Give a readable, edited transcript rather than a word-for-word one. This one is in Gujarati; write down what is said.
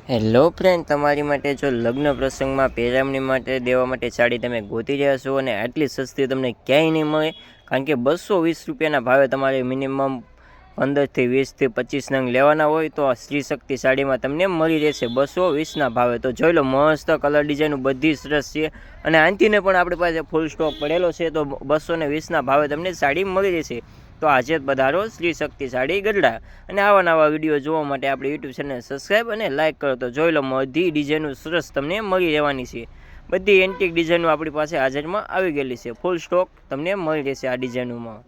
હેલો ફ્રેન્ડ, તમારી માટે જો લગ્ન પ્રસંગમાં પહેરામણી માટે દેવા માટે સાડી તમે ગોતી રહ્યા છો અને આટલી સસ્તી તમને ક્યાંય નહીં મળે. કારણ કે 220 રૂપિયાના ભાવે તમારે મિનિમમ 15થી 20થી 25 નંગ લેવાના હોય તો આ શ્રી શક્તિ સાડીમાં તમને મળી રહેશે 220ના ભાવે. તો જોઈ લો, મસ્ત કલર ડિઝાઇન બધી સરસ છે અને આંટીને પણ આપણી પાસે ફૂલ સ્ટોક પડેલો છે. તો 220ના ભાવે તમને સાડી મળી રહેશે. તો આજે જ પધારો શ્રી શક્તિ સાડી ગઢડા અને આવા નવા વિડીયો જોવા માટે આપણી યુટ્યુબ ચેનલ સબસ્ક્રાઈબ અને લાઇક કરો. તો જોઈ લો, બધી ડિઝાઇનો સરસ તમને મળી રહેવાની છે. બધી એન્ટિક ડિઝાઇનો આપણી પાસે હાજરમાં આવી ગયેલી છે. ફૂલ સ્ટોક તમને મળી રહેશે આ ડિઝાઇનોમાં.